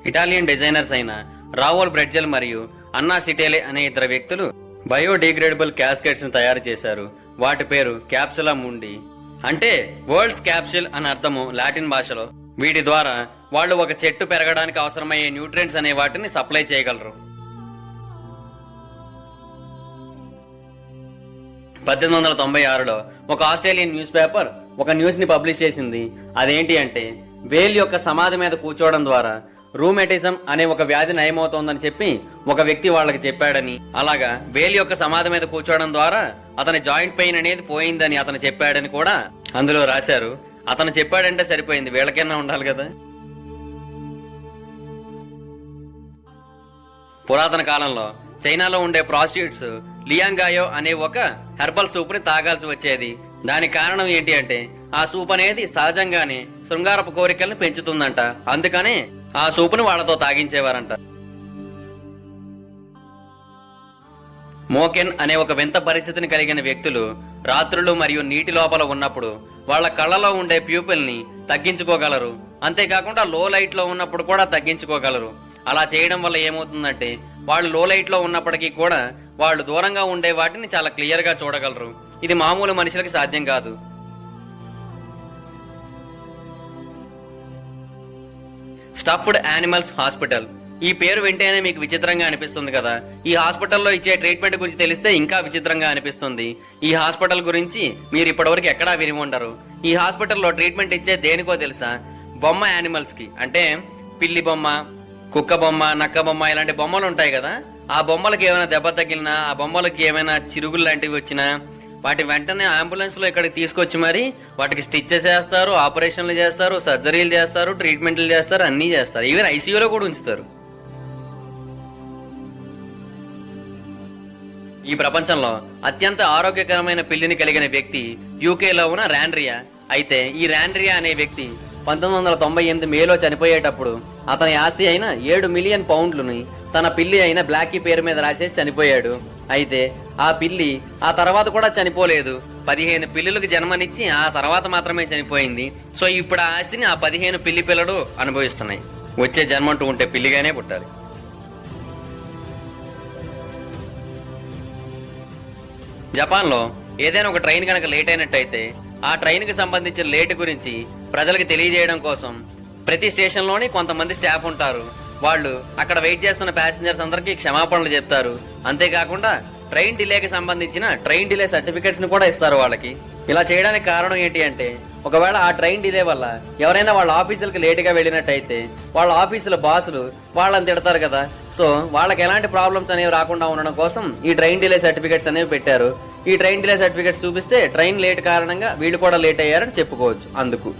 Italian designers అయిన రావోల్ బ్రెడ్జెల్ మరియు అన్నా సిటేలే అనే ఇద్దరు వ్యక్తులు బయోడిగ్రేడబుల్ క్యాస్కెట్స్ ని తయారు చేశారు. వాటి పేరు క్యాప్సులా ముండి, అంటే వరల్డ్స్ క్యాప్సుల్ అని అర్థము లాటిన్ భాషలో. వీటి ద్వారా వాళ్ళు ఒక చెట్టు పెరగడానికి అవసరమయ్యే న్యూట్రియంట్స్ అనే వాటిని సప్లై చేయగలరు. 1896లో ఒక ఆస్ట్రేలియన్ న్యూస్ పేపర్ ఒక న్యూస్ ని పబ్లిష్ చేసింది. అదేంటి అంటే వేల్ యొక్క సమాధి మీద కూర్చోవడం ద్వారా రూమెటిజం అనే ఒక వ్యాధి నయమవుతోందని చెప్పి ఒక వ్యక్తి వాళ్ళకి చెప్పాడని, అలాగా వేల్ యొక్క సమాధి మీద కూర్చోవడం ద్వారా అతని జాయింట్ పెయిన్ అనేది పోయిందని అతను చెప్పాడని కూడా అందులో రాశారు. అతను చెప్పాడంటే సరిపోయింది, వీళ్ళకైనా ఉండాలి కదా. పురాతన కాలంలో చైనాలో ఉండే ప్రాస్టిట్యూట్స్ లియాంగాయో అనే ఒక హెర్బల్ సూప్ ని తాగాల్సి వచ్చేది. దానికి కారణం ఏంటి అంటే ఆ సూప్ అనేది సహజంగానే శృంగారపు కోరికలను పెంచుతుందంట. అందుకనే ఆ సూపును వాళ్లతో తాగించేవారంట. మోకెన్ అనే ఒక వింత పరిస్థితిని కలిగిన వ్యక్తులు రాత్రులు మరియు నీటి లోపల ఉన్నప్పుడు వాళ్ళ కళ్ళలో ఉండే ప్యూపిల్ ని తగ్గించుకోగలరు. అంతేకాకుండా లో లైట్ లో ఉన్నప్పుడు కూడా తగ్గించుకోగలరు. అలా చేయడం వల్ల ఏమవుతుందంటే వాళ్ళు లో లైట్ లో ఉన్నప్పటికీ కూడా వాళ్ళు దూరంగా ఉండే వాటిని చాలా క్లియర్ గా చూడగలరు. ఇది మామూలు మనుషులకి సాధ్యం కాదు. స్టఫ్డ్ యానిమల్స్ హాస్పిటల్, ఈ పేరు వింటేనే మీకు విచిత్రంగా అనిపిస్తుంది కదా. ఈ హాస్పిటల్లో ఇచ్చే ట్రీట్మెంట్ గురించి తెలిస్తే ఇంకా విచిత్రంగా అనిపిస్తుంది. ఈ హాస్పిటల్ గురించి మీరు ఇప్పటివరకు ఎక్కడా విని ఉండరు. ఈ హాస్పిటల్లో ట్రీట్మెంట్ ఇచ్చే దేనికో తెలుసా? బొమ్మ యానిమల్స్ కి, అంటే పిల్లి బొమ్మ, కుక్క బొమ్మ, నక్క బొమ్మ ఇలాంటి బొమ్మలు ఉంటాయి కదా. ఆ బొమ్మలకి ఏమైనా దెబ్బ తగిలినా, ఆ బొమ్మలకి ఏమైనా చిరుగులు లాంటివి వచ్చినా వాటి వెంటనే అంబులెన్స్ లో ఇక్కడికి తీసుకొచ్చి మరి వాటికి స్టిచ్చెస్ చేస్తారు, ఆపరేషన్లు చేస్తారు, సర్జరీలు చేస్తారు, ట్రీట్మెంట్లు చేస్తారు, అన్నీ చేస్తారు. ఈవెన్ ఐసీయూలో కూడా ఉంచుతారు. ఈ ప్రపంచంలో అత్యంత ఆరోగ్యకరమైన పిల్లిని కలిగిన వ్యక్తి యూకేలో ఉన్న ర్యాన్రియా. అయితే ఈ ర్యాన్రియా అనే వ్యక్తి 1998 మేలో చనిపోయేటప్పుడు అతని ఆస్తి అయిన 7 మిలియన్ పౌండ్లని తన పిల్లి అయిన బ్లాకీ పేరు మీద రాసేసి చనిపోయాడు. అయితే ఆ పిల్లి ఆ తర్వాత కూడా చనిపోలేదు. 15 పిల్లులకు జన్మనిచ్చి ఆ తర్వాత మాత్రమే చనిపోయింది. సో ఇప్పుడు ఆ ఆస్తిని ఆ 15 పిల్లి పిల్లలు అనుభవిస్తున్నాయి. వచ్చే జన్మంటూ ఉంటే పిల్లిగానే పుట్టాలి. జపాన్లో ఏదైనా ఒక ట్రైన్ కనుక లేట్ అయినట్టయితే ఆ ట్రైన్ కి సంబంధించిన లేట్ గురించి ప్రజలకు తెలియజేయడం కోసం ప్రతి స్టేషన్లోని కొంతమంది స్టాఫ్ ఉంటారు. వాళ్ళు అక్కడ వెయిట్ చేస్తున్న ప్యాసింజర్స్ అందరికీ క్షమాపణలు చెప్తారు. అంతేకాకుండా ట్రైన్ డిలేకి సంబంధించిన ట్రైన్ డిలే సర్టిఫికెట్స్ ని కూడా ఇస్తారు వాళ్ళకి. ఇలా చేయడానికి కారణం ఏంటి అంటే ఒకవేళ ఆ ట్రైన్ డిలే వల్ల ఎవరైనా వాళ్ళ ఆఫీసులకు లేటుగా వెళ్ళినట్టయితే వాళ్ళ ఆఫీసుల బాసులు వాళ్ళని తిడతారు కదా. సో వాళ్ళకి ఎలాంటి ప్రాబ్లమ్స్ అనేవి రాకుండా ఉండడం కోసం ఈ ట్రైన్ డిలే సర్టిఫికెట్స్ అనేవి పెట్టారు. ఈ ట్రైన్ డిలే సర్టిఫికెట్స్ చూపిస్తే ట్రైన్ లేట్ కారణంగా వీళ్ళు కూడా లేట్ అయ్యారని చెప్పుకోవచ్చు. అందుకు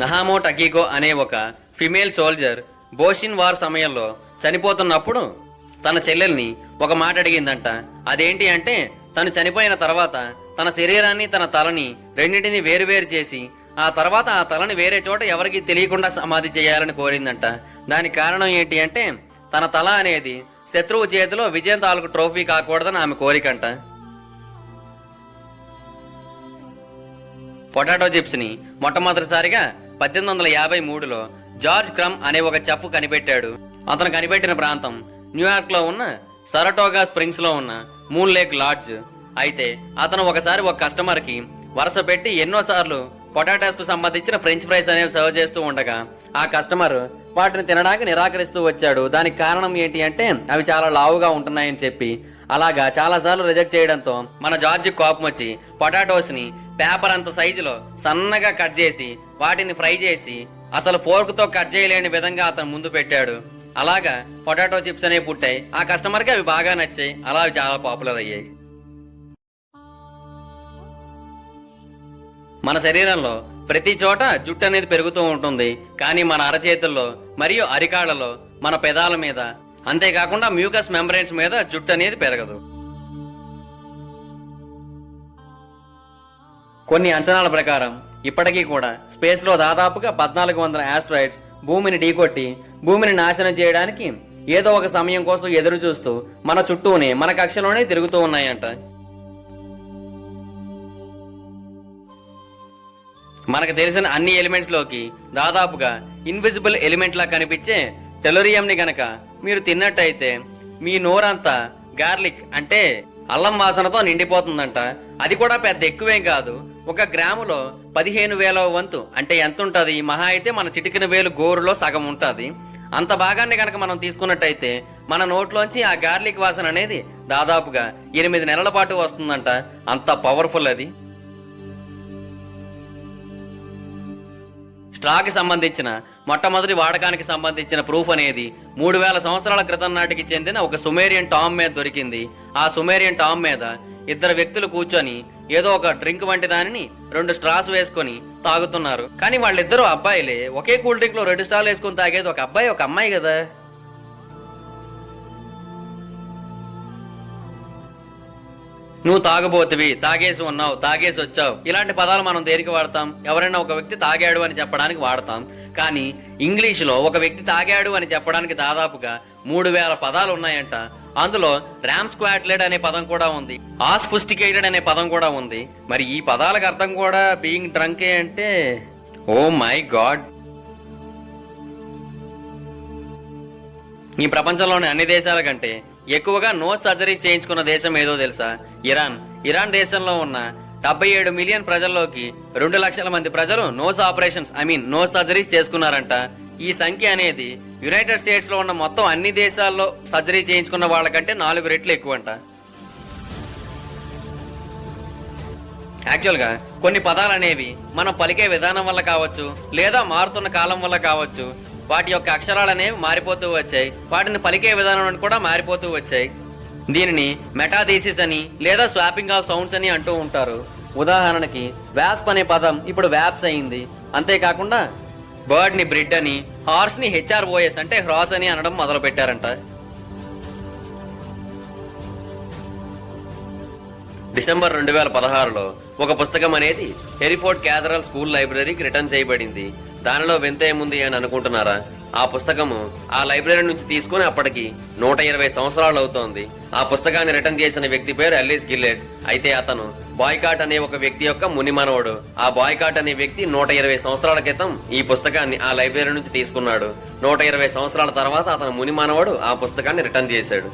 నహామో టకీకో అనే ఒక ఫిమేల్ సోల్జర్ బోషిన్ వార్ సమయంలో చనిపోతున్నప్పుడు తన చెల్లెల్ని ఒక మాట అడిగిందంట. అదేంటి అంటే తను చనిపోయిన తర్వాత తన శరీరాన్ని, తన తలని రెండింటిని వేరువేరు చేసి ఆ తర్వాత ఆ తలని వేరే చోట ఎవరికి తెలియకుండా సమాధి చేయాలని కోరిందంట. దానికి కారణం ఏంటి అంటే తన తల అనేది శత్రువు చేతిలో విజయం తాలూకు ట్రోఫీ కాకూడదని ఆమె కోరికంట. పొటాటో చిప్స్ ని మొట్టమొదటిసారిగా 1853లో జార్జ్ క్రమ్ అనే ఒక చెఫ్ కనిపెట్టాడు. అతను కనిపెట్టిన ప్రాంతం న్యూయార్క్ లో ఉన్న సరటోగా స్ప్రింగ్స్ లో ఉన్న మూన్ లేక్ లాడ్జ్. అయితే అతను ఒకసారి ఒక కస్టమర్ కి వరుస పెట్టి ఎన్నోసార్లు పొటాటోస్ కు సంబంధించిన ఫ్రెంచ్ ఫ్రైస్ అనేవి సర్వ్ చేస్తూ ఉండగా ఆ కస్టమర్ వాటిని తినడానికి నిరాకరిస్తూ వచ్చాడు. దానికి కారణం ఏంటి అంటే అవి చాలా లావుగా ఉంటున్నాయని చెప్పి. అలాగా చాలా సార్లు రిజెక్ట్ చేయడంతో మన జార్జ్ కోపం వచ్చి పొటాటోస్ ని పేపర్ అంత సైజులో సన్నగా కట్ చేసి వాటిని ఫ్రై చేసి అసలు ఫోర్క్ తో కట్ చేయలేని విధంగా అతను ముందు పెట్టాడు. అలాగా పొటాటో చిప్స్ అనేవి పుట్టాయి. ఆ కస్టమర్ కి అవి బాగా నచ్చాయి. అలా అవి చాలా పాపులర్ అయ్యాయి. మన శరీరంలో ప్రతి చోట జుట్టు అనేది పెరుగుతూ ఉంటుంది. కానీ మన అరచేతుల్లో మరియు అరికాళ్లలో, మన పెదాల మీద, అంతేకాకుండా మ్యూకస్ మెంబ్రెయిన్స్ మీద జుట్టు అనేది పెరగదు. కొన్ని అంచనాల ప్రకారం ఇప్పటికీ కూడా స్పేస్ లో దాదాపుగా 1400 ఆస్ట్రాయిడ్స్ భూమిని ఢీకొట్టి భూమిని నాశనం చేయడానికి ఏదో ఒక సమయం కోసం ఎదురు చూస్తూ మన చుట్టూనే, మన కక్షలోనే తిరుగుతూ ఉన్నాయంట. మనకు తెలిసిన అన్ని ఎలిమెంట్స్ లోకి దాదాపుగా ఇన్విజిబుల్ ఎలిమెంట్ లా కనిపించే టెలోరియం ని గనక మీరు తిన్నట్టయితే మీ నోరంతా గార్లిక్ అంటే అల్లం వాసనతో నిండిపోతుందంట. అది కూడా పెద్ద ఎక్కువేం కాదు. 1 గ్రాములో 15,000వ వంతు అంటే ఎంత ఉంటది? మహా అయితే మన చిటికిన వేలు గోరులో సగం ఉంటది. అంత భాగాన్ని కనుక మనం తీసుకున్నట్టయితే మన నోట్లోంచి ఆ గార్లిక్ వాసన అనేది దాదాపుగా 8 నెలల పాటు వస్తుందంట. అంత పవర్ఫుల్ అది. స్ట్రాకి సంబంధించిన మొట్టమొదటి వాడకానికి సంబంధించిన ప్రూఫ్ అనేది 3000 సంవత్సరాల క్రితం నాటికి చెందిన ఒక సుమేరియన్ టామ్ మీద దొరికింది. ఆ సుమేరియన్ టామ్ మీద 2 వ్యక్తులు కూర్చొని ఏదో ఒక డ్రింక్ వంటి దానిని 2 స్ట్రాస్ వేసుకొని తాగుతున్నారు. కానీ వాళ్ళిద్దరూ అబ్బాయిలే. ఒకే కూల్ డ్రింక్ లో 2 స్ట్రాలు వేసుకొని తాగేది ఒక అబ్బాయి ఒక అమ్మాయి కదా. నువ్వు తాగబోతువి, తాగేసి ఉన్నావు, తాగేసి వచ్చావు, ఇలాంటి పదాలు మనం దేనికి వాడతాం? ఎవరైనా ఒక వ్యక్తి తాగాడు అని చెప్పడానికి వాడతాం. కానీ ఇంగ్లీషులో ఒక వ్యక్తి తాగాడు అని చెప్పడానికి దాదాపుగా 3000 పదాలు ఉన్నాయంట. అందులో ర్యామ్స్క్వాట్లెడ్ అనే పదం కూడా ఉంది, ఆస్ఫుస్టికేటెడ్ అనే పదం కూడా ఉంది. మరి ఈ పదాలకు అర్థం కూడా బీయింగ్ డ్రంకే అంటే ఓ మై గాడ్. ఈ ప్రపంచంలోని అన్ని దేశాల కంటే ఎక్కువగా నోస్ సర్జరీస్ చేయించుకున్న దేశం ఏదో తెలుసా? ఇరాన్ దేశంలో ఉన్న 77 మిలియన్ ప్రజల్లోకి 2 లక్షల మంది ప్రజలు నోస్ ఆపరేషన్స్ నోస్ సర్జరీస్ చేసుకున్నారంట. ఈ సంఖ్య అనేది యునైటెడ్ స్టేట్స్ లో ఉన్న మొత్తం అన్ని దేశాల్లో సర్జరీ చేయించుకున్న వాళ్ళకంటే 4 రెట్లు ఎక్కువ అంట. యాక్చువల్ గా కొన్ని పదాలు అనేవి మనం పలికే విధానం వల్ల కావచ్చు, లేదా మారుతున్న కాలం వల్ల కావచ్చు, వాటి యొక్క అక్షరాలు అనేవి మారిపోతూ వచ్చాయి. వాటిని పలికే విధానం కూడా మారిపోతూ వచ్చాయి. దీనిని మెటాథీసిస్ అని లేదా స్వాపింగ్ ఆఫ్ సౌండ్స్ అని అంటూ ఉంటారు. ఉదాహరణకి వ్యాస్ప్ అనే పదం ఇప్పుడు వ్యాప్స్ అయింది. అంతేకాకుండా బర్డ్ ని బ్రిడ్ అని, హార్స్ ని HROS అంటే హ్రాస్ అని అనడం మొదలు పెట్టారంట. డిసెంబర్ 2016లో ఒక పుస్తకం అనేది హెరిఫోర్డ్ క్యాథడ్రల్ స్కూల్ లైబ్రరీకి రిటర్న్ చేయబడింది. దానిలో వింత ఏముంది అని అనుకుంటున్నారా? ఆ పుస్తకము ఆ లైబ్రరీ నుంచి తీసుకుని అప్పటికి 120 సంవత్సరాలు అవుతోంది. ఆ పుస్తకాన్ని రిటర్న్ చేసిన వ్యక్తి పేరు ఎల్లిస్ గిల్లెట్. అయితే అతను బాయ్కాట్ అనే ఒక వ్యక్తి యొక్క ముని మనవడు. ఆ బాయ్కాట్ అనే వ్యక్తి 120 సంవత్సరాల క్రితం ఈ పుస్తకాన్ని ఆ లైబ్రరీ నుంచి తీసుకున్నాడు. 120 సంవత్సరాల తర్వాత అతను ముని మనవడు ఆ పుస్తకాన్ని రిటర్న్ చేశాడు.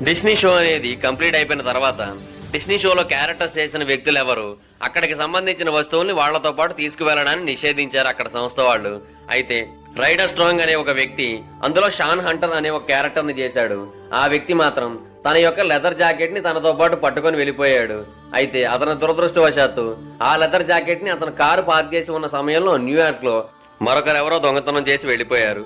డిస్నీ షో అనేది కంప్లీట్ అయిపోయిన తర్వాత డిస్నీ షోలో క్యారెక్టర్స్ చేసిన వ్యక్తులు ఎవరు అక్కడికి సంబంధించిన వస్తువుల్ని వాళ్లతో పాటు తీసుకువెళ్లడాన్ని నిషేధించారు అక్కడ సంస్థ వాళ్ళు. అయితే రైడర్ స్ట్రాంగ్ అనే ఒక వ్యక్తి అందులో షాన్ హంటర్ అనే ఒక క్యారెక్టర్ ని చేశాడు. ఆ వ్యక్తి మాత్రం తన యొక్క లెదర్ జాకెట్ ని తనతో పాటు పట్టుకొని వెళ్ళిపోయాడు. అయితే అతని దురదృష్టవశాత్తు ఆ లెదర్ జాకెట్ ని అతను కారు పార్క్ చేసి ఉన్న సమయంలో న్యూయార్క్ లో మరొకరెవరో దొంగతనం చేసి వెళ్లిపోయారు.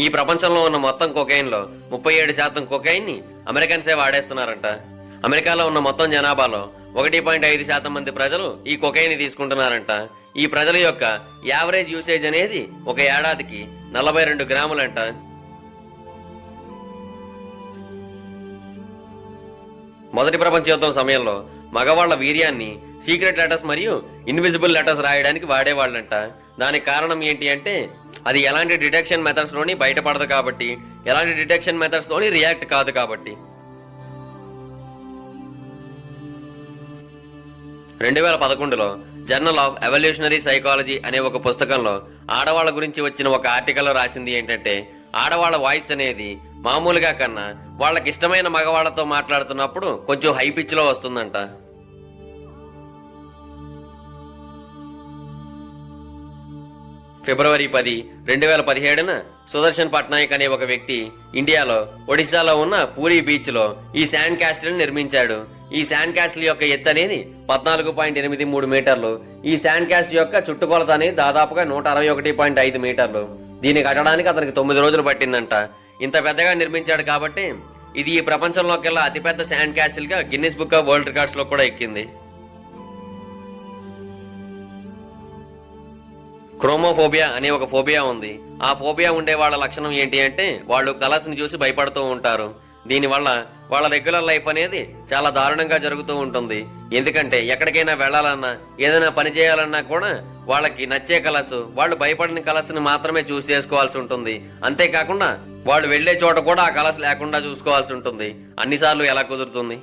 ఈ ప్రపంచంలో ఉన్న మొత్తం కొకైన్ లో 37% కొకైన్ ని అమెరికన్సే వాడేస్తున్నారంట. అమెరికాలో ఉన్న మొత్తం జనాభాలో 1.5% మంది ప్రజలు ఈ కొకైన్ ని తీసుకుంటున్నారంట. ఈ ప్రజల యొక్క యావరేజ్ యూసేజ్ అనేది ఒక ఏడాదికి 42 గ్రాములంట. మొదటి ప్రపంచ యుద్ధం సమయంలో మగవాళ్ల వీర్యాన్ని సీక్రెట్ లెటర్స్ మరియు ఇన్విజిబుల్ లెటర్స్ రాయడానికి వాడేవాళ్ళంట. దానికి కారణం ఏంటి అంటే అది ఎలాంటి డిటెక్షన్ మెథడ్స్ లోని బయటపడదు కాబట్టి, ఎలాంటి డిటెక్షన్ మెథడ్స్ లోని రియాక్ట్ కాదు కాబట్టి. 2011లో జర్నల్ ఆఫ్ ఎవల్యూషనరీ సైకాలజీ అనే ఒక పుస్తకంలో ఆడవాళ్ల గురించి వచ్చిన ఒక ఆర్టికల్లో రాసింది ఏంటంటే ఆడవాళ్ల వాయిస్ అనేది మామూలుగా కన్నా వాళ్ళకి ఇష్టమైన మగవాళ్లతో మాట్లాడుతున్నప్పుడు కొంచెం హై పిచ్ లో వస్తుందంట. ఫిబ్రవరి 10, 2017న సుదర్శన్ పట్నాయక్ అనే ఒక వ్యక్తి ఇండియాలో ఒడిశాలో ఉన్న పూరీ బీచ్ లో ఈ శాండ్ క్యాస్టిల్ నిర్మించాడు. ఈ శాండ్ క్యాస్టిల్ యొక్క ఎత్తు అనేది 14.83 మీటర్లు. ఈ శాండ్ క్యాస్టిల్ యొక్క చుట్టుకొలత అనేది దాదాపుగా 161.5 మీటర్లు. దీన్ని కట్టడానికి అతనికి 9 రోజులు పట్టిందంట. ఇంత పెద్దగా నిర్మించాడు కాబట్టి ఇది ఈ ప్రపంచంలోకెల్లా అతిపెద్ద శాండ్ క్యాస్టిల్ గా Guinness book of world records లో కూడా ఎక్కింది. క్రోమోఫోబియా అనే ఒక ఫోబియా ఉంది. ఆ ఫోబియా ఉండే వాళ్ళ లక్షణం ఏంటి అంటే వాళ్ళు కలర్స్ ని చూసి భయపడుతూ ఉంటారు. దీనివల్ల వాళ్ళ రెగ్యులర్ లైఫ్ అనేది చాలా దారుణంగా జరుగుతూ ఉంటుంది. ఎందుకంటే ఎక్కడికైనా వెళ్లాలన్నా ఏదైనా పని చేయాలన్నా కూడా వాళ్ళకి నచ్చే కలర్స్, వాళ్ళు భయపడిన కలర్స్ ని మాత్రమే చూస్ చేసుకోవాల్సి ఉంటుంది. అంతేకాకుండా వాళ్ళు వెళ్లే చోట కూడా ఆ కలర్స్ లేకుండా చూసుకోవాల్సి ఉంటుంది. అన్నిసార్లు ఎలా కుదురుతుంది?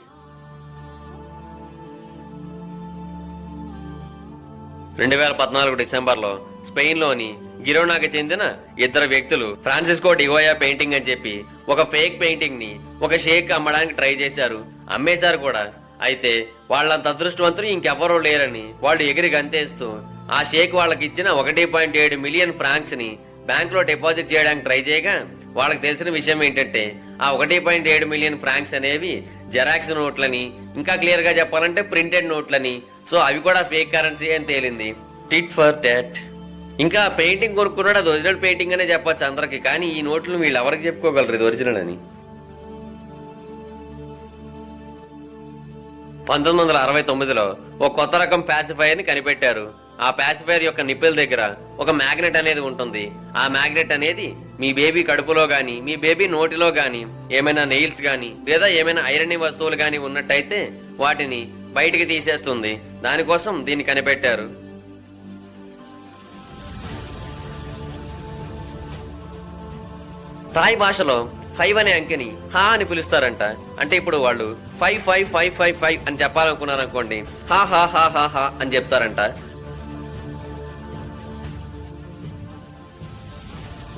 2014 డిసెంబర్లో స్పెయిన్లోని గిరోనాకి చెందిన ఇద్దరు వ్యక్తులు ఫ్రాన్సిస్కో డిగోయా పెయింటింగ్ అని చెప్పి ఒక ఫేక్ పెయింటింగ్ ని ఒక షేక్ అమ్మడానికి ట్రై చేశారు, అమ్మేశారు కూడా. అయితే వాళ్ళంత అదృష్టవంతులు ఇంకెవ్వరూ లేరని వాళ్ళు ఎగిరి గంతేస్తూ ఆ షేక్ వాళ్ళకి ఇచ్చిన 1.7 మిలియన్ ఫ్రాంక్స్ ని బ్యాంక్ లో డిపాజిట్ చేయడానికి ట్రై చేయగా వాళ్ళకి తెలిసిన విషయం ఏంటంటే ఆ 1.7 మిలియన్ ఫ్రాంక్స్ అనేవి జెరాక్స్ నోట్లని, ఇంకా క్లియర్ గా చెప్పాలంటే ప్రింటెడ్ నోట్లని. సో అవి కూడా ఫేక్ కరెన్సీ అని తేలింది. Tit for tat. ఇంకా పెయింటింగ్ కొనుక్కున్నాడు, అది ఒరిజినల్ పెయింటింగ్ అనే చెప్పొచ్చు అందరికి. కానీ ఈ నోట్లు వీళ్ళు ఎవరికి చెప్పుకోగలరు ఇది ఒరిజినల్ అని? 1969లో ఒక కొత్త రకం ప్యాసిఫైయర్ ని కనిపెట్టారు. ఆ ప్యాసిఫైయర్ యొక్క నిప్పెల దగ్గర ఒక మ్యాగ్నెట్ అనేది ఉంటుంది. ఆ మ్యాగ్నెట్ అనేది మీ బేబీ కడుపులో గాని, మీ బేబీ నోటిలో గాని ఏమైనా నెయిల్స్ గాని లేదా ఏమైనా ఐరన్ వస్తువులు గాని ఉన్నట్టయితే వాటిని బయటికి తీసేస్తుంది. దానికోసం దీన్ని కనిపెట్టారు. థాయ్ భాషలో 5 అనే అంకెని హా అని పిలుస్తారంట. అంటే ఇప్పుడు వాళ్ళు 55555 అని చెప్పాలనుకున్నారనుకోండి, హా హా హా హా హా అని చెప్తారంట.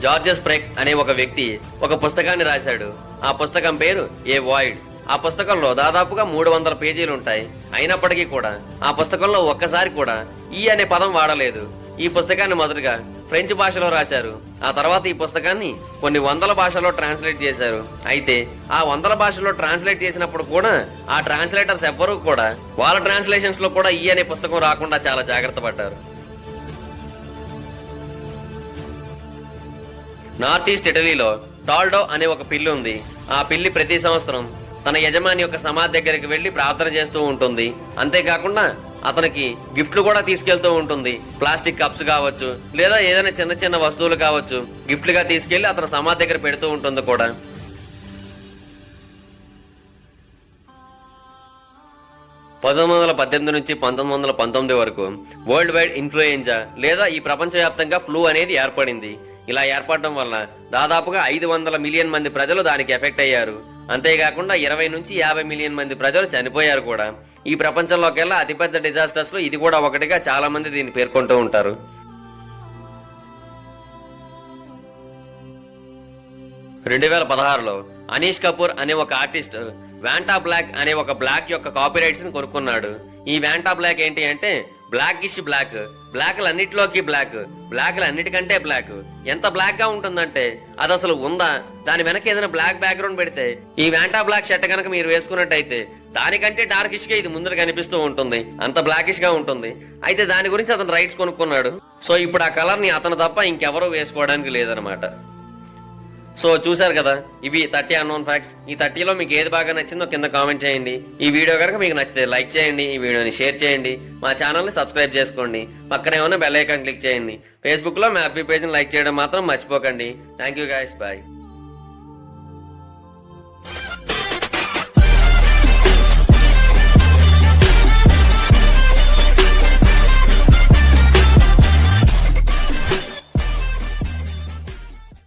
జార్జెస్ ప్రెక్ అనే ఒక వ్యక్తి ఒక పుస్తకాన్ని రాశాడు. ఆ పుస్తకం పేరు ఏ వాయిడ్. ఆ పుస్తకంలో దాదాపుగా 300 పేజీలు ఉంటాయి. అయినప్పటికీ కూడా ఆ పుస్తకంలో ఒక్కసారి కూడా ఈ అనే పదం వాడలేదు. ఈ పుస్తకాన్ని మొదటగా ఫ్రెంచ్ భాషలో రాశారు. ఆ తర్వాత ఈ పుస్తకాన్ని కొన్ని 100 భాషల్లో ట్రాన్స్లేట్ చేశారు. అయితే ఆ 100 భాషల్లో ట్రాన్స్లేట్ చేసినప్పుడు కూడా ఆ ట్రాన్స్లేటర్స్ ఎవ్వరూ కూడా వాళ్ళ ట్రాన్స్లేషన్స్ లో కూడా ఈ అనే పుస్తకం రాకుండా చాలా జాగ్రత్త పడ్డారు. నార్త్ ఈస్ట్ ఇటలీలో టాల్డో అనే ఒక పిల్లి ఉంది. ఆ పిల్లి ప్రతి సంవత్సరం తన యజమాని యొక్క సమాధి దగ్గరికి వెళ్లి ప్రార్థన చేస్తూ ఉంటుంది. అంతేకాకుండా అతనికి గిఫ్ట్లు కూడా తీసుకెళ్తూ ఉంటుంది. ప్లాస్టిక్ కప్స్ కావచ్చు లేదా ఏదైనా చిన్న చిన్న వస్తువులు కావచ్చు, గిఫ్ట్లుగా తీసుకెళ్లి అతని సమాధి దగ్గర పెడుతూ ఉంటుంది కూడా. 1918 నుంచి 1919 వరకు వరల్డ్ వైడ్ ఇన్ఫ్లుయెంజా లేదా ఈ ప్రపంచవ్యాప్తంగా ఫ్లూ అనేది ఏర్పడింది. ఇలా ఏర్పడడం వల్ల దాదాపుగా 500 మిలియన్ మంది ప్రజలు దానికి ఎఫెక్ట్ అయ్యారు. అంతేకాకుండా 20 నుంచి 50 మిలియన్ మంది ప్రజలు చనిపోయారు కూడా. ఈ ప్రపంచంలోకెల్లా అతిపెద్ద డిజాస్టర్స్ లో ఇది కూడా ఒకటిగా చాలా మంది దీన్ని పేర్కొంటూ ఉంటారు. 2016లో అనీష్ కపూర్ అనే ఒక ఆర్టిస్ట్ వ్యాంటా బ్లాక్ అనే ఒక బ్లాక్ యొక్క కాపీరైట్స్ ని కొనుక్కున్నాడు. ఈ వ్యాంటా బ్లాక్ ఏంటి అంటే బ్లాకిష్ బ్లాక్, బ్లాక్లన్నిటిలోకి బ్లాక్, బ్లాక్లన్నిటికంటే బ్లాక్. ఎంత బ్లాక్ గా ఉంటుందంటే అది అసలు ఉందా? దాని వెనక ఏదైనా బ్లాక్ బ్యాక్గ్రౌండ్ పెడితే ఈ వ్యాంటా బ్లాక్ షర్ట్ కనుక మీరు వేసుకున్నట్టయితే దానికంటే డార్కిష్ గా ఇది ముందర కనిపిస్తూ ఉంటుంది. అంత బ్లాకిష్ గా ఉంటుంది. అయితే దాని గురించి అతను రైట్స్ కొనుక్కున్నాడు. సో ఇప్పుడు ఆ కలర్ ని అతను తప్ప ఇంకెవరూ వేసుకోవడానికి లేదనమాట. సో చూసారు కదా, ఇవి 30 అన్నోన్ ఫ్యాక్ట్స్. ఈ 30లో మీకు ఏది బాగా నచ్చిందో కింద కామెంట్ చేయండి. ఈ వీడియో కనుక మీకు నచ్చితే లైక్ చేయండి, ఈ వీడియోని షేర్ చేయండి, మా ఛానల్ని సబ్స్క్రైబ్ చేసుకోండి, పక్కనే ఉన్న బెల్ ఐకాన్ క్లిక్ చేయండి. ఫేస్బుక్లో మా FB పేజ్ని లైక్ చేయడం మాత్రం మర్చిపోకండి. Thank you guys, bye.